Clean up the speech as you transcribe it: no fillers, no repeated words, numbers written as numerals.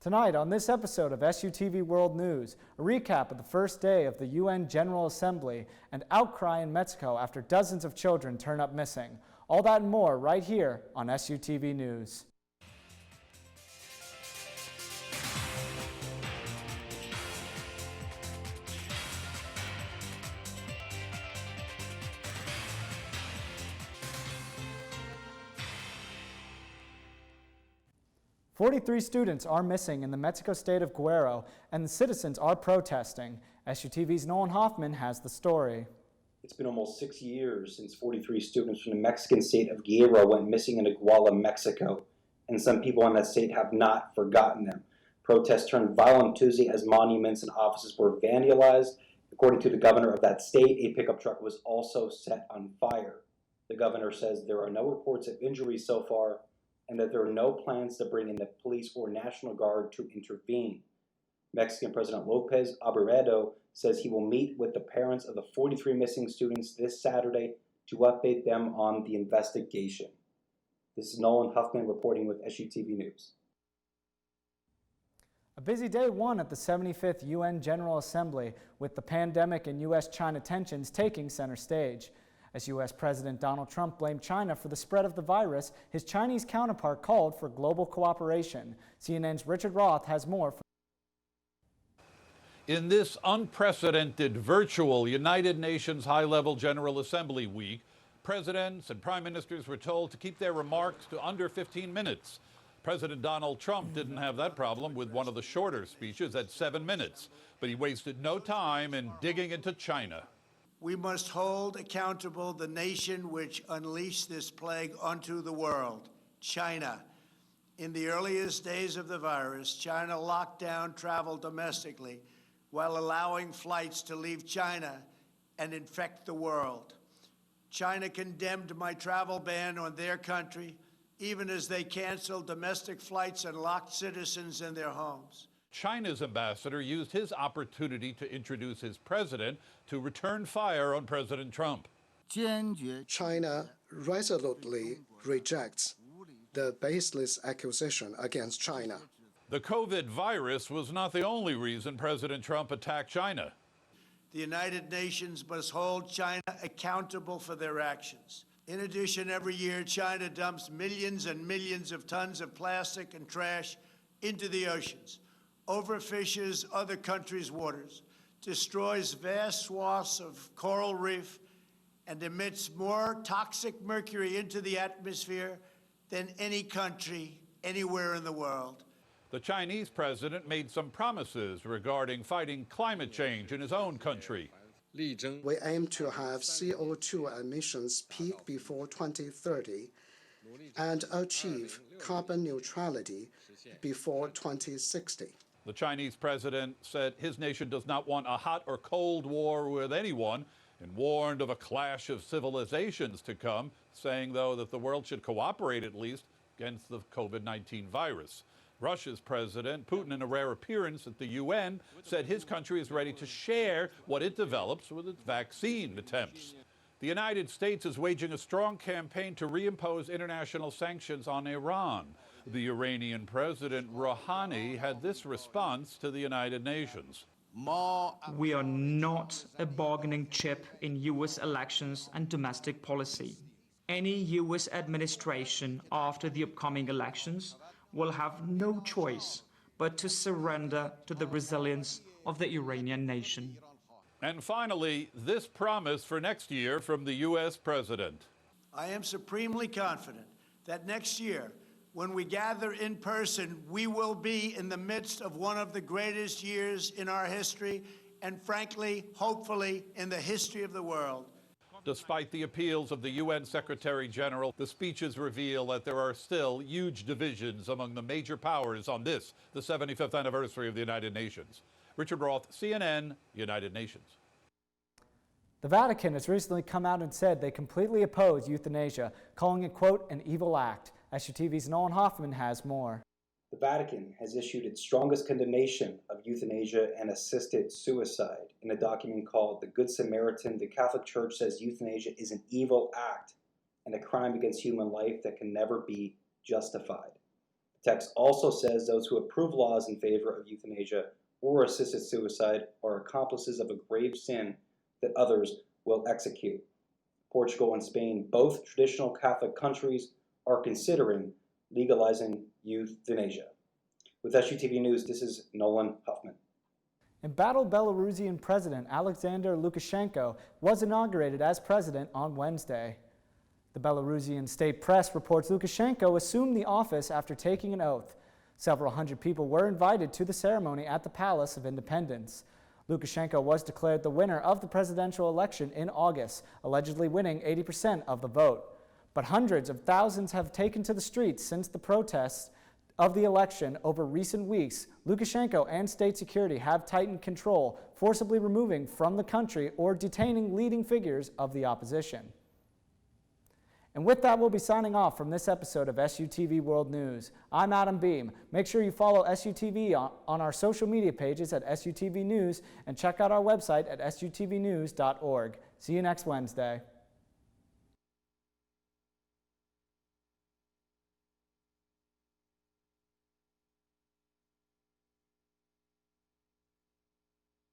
Tonight on this episode of SUTV World News, a recap of the first day of the UN General Assembly and outcry in Mexico after dozens of children turn up missing. All that and more right here on SUTV News. "43 students are missing in the Mexico state of Guerrero, and the citizens are protesting. SUTV's Nolan Hoffman has the story. It's been almost 6 years since 43 students from the Mexican state of Guerrero went missing in Iguala, Mexico, and some people in that state have not forgotten them. Protests turned violent Tuesday as monuments and offices were vandalized. According to the governor of that state, a pickup truck was also set on fire. The governor says there are no reports of injuries so far, and that there are no plans to bring in the police or National Guard to intervene. Mexican President López Obrador says he will meet with the parents of the 43 missing students this Saturday to update them on the investigation. This is Nolan Huffman reporting with SUTV News. A busy day one at the 75th UN General Assembly, with the pandemic and U.S.-China tensions taking center stage. As U.S. President Donald Trump blamed China for the spread of the virus, his Chinese counterpart called for global cooperation. CNN's Richard Roth has more. In this unprecedented virtual United Nations High-Level General Assembly week, presidents and prime ministers were told to keep their remarks to under 15 minutes. President Donald Trump didn't have that problem with one of the shorter speeches at 7 minutes, but he wasted no time in digging into China. We must hold accountable the nation which unleashed this plague onto the world, China. In the earliest days of the virus, China locked down travel domestically while allowing flights to leave China and infect the world. China condemned my travel ban on their country, even as they canceled domestic flights and locked citizens in their homes. China's ambassador used his opportunity to introduce his president to return fire on President Trump. China resolutely rejects the baseless accusation against China. The COVID virus was not the only reason President Trump attacked China. The United Nations must hold China accountable for their actions. In addition, every year, China dumps millions and millions of tons of plastic and trash into the oceans, overfishes other countries' waters, destroys vast swaths of coral reef, and emits more toxic mercury into the atmosphere than any country anywhere in the world. The Chinese president made some promises regarding fighting climate change in his own country. We aim to have CO2 emissions peak before 2030 and achieve carbon neutrality before 2060. The Chinese president said his nation does not want a hot or cold war with anyone and warned of a clash of civilizations to come, saying, though, that the world should cooperate at least against the COVID-19 virus. Russia's President Putin, in a rare appearance at the UN, said his country is ready to share what it develops with its vaccine attempts. The United States is waging a strong campaign to reimpose international sanctions on Iran. The Iranian President Rouhani had this response to the United Nations. We are not a bargaining chip in U.S. elections and domestic policy. Any U.S. administration after the upcoming elections will have no choice but to surrender to the resilience of the Iranian nation. And finally, this promise for next year from the U.S. President. I am supremely confident that next year, when we gather in person, we will be in the midst of one of the greatest years in our history and, frankly, hopefully, in the history of the world. Despite the appeals of the UN Secretary General, the speeches reveal that there are still huge divisions among the major powers on this, the 75th anniversary of the United Nations. Richard Roth, CNN, United Nations. The Vatican has recently come out and said they completely oppose euthanasia, calling it, quote, an evil act. SUTV's Nolan Hoffman has more. The Vatican has issued its strongest condemnation of euthanasia and assisted suicide. In a document called The Good Samaritan, the Catholic Church says euthanasia is an evil act and a crime against human life that can never be justified. The text also says those who approve laws in favor of euthanasia or assisted suicide are accomplices of a grave sin that others will execute. Portugal and Spain, both traditional Catholic countries, are considering legalizing euthanasia. With SUTV News, this is Nolan Huffman. Embattled Belarusian President Alexander Lukashenko was inaugurated as president on Wednesday. The Belarusian state press reports Lukashenko assumed the office after taking an oath. Several hundred people were invited to the ceremony at the Palace of Independence. Lukashenko was declared the winner of the presidential election in August, allegedly winning 80% of the vote. But hundreds of thousands have taken to the streets since the protests of the election over recent weeks. Lukashenko and state security have tightened control, forcibly removing from the country or detaining leading figures of the opposition. And with that, we'll be signing off from this episode of SUTV World News. I'm Adam Beam. Make sure you follow SUTV on our social media pages at SUTV News and check out our website at sutvnews.org. See you next Wednesday.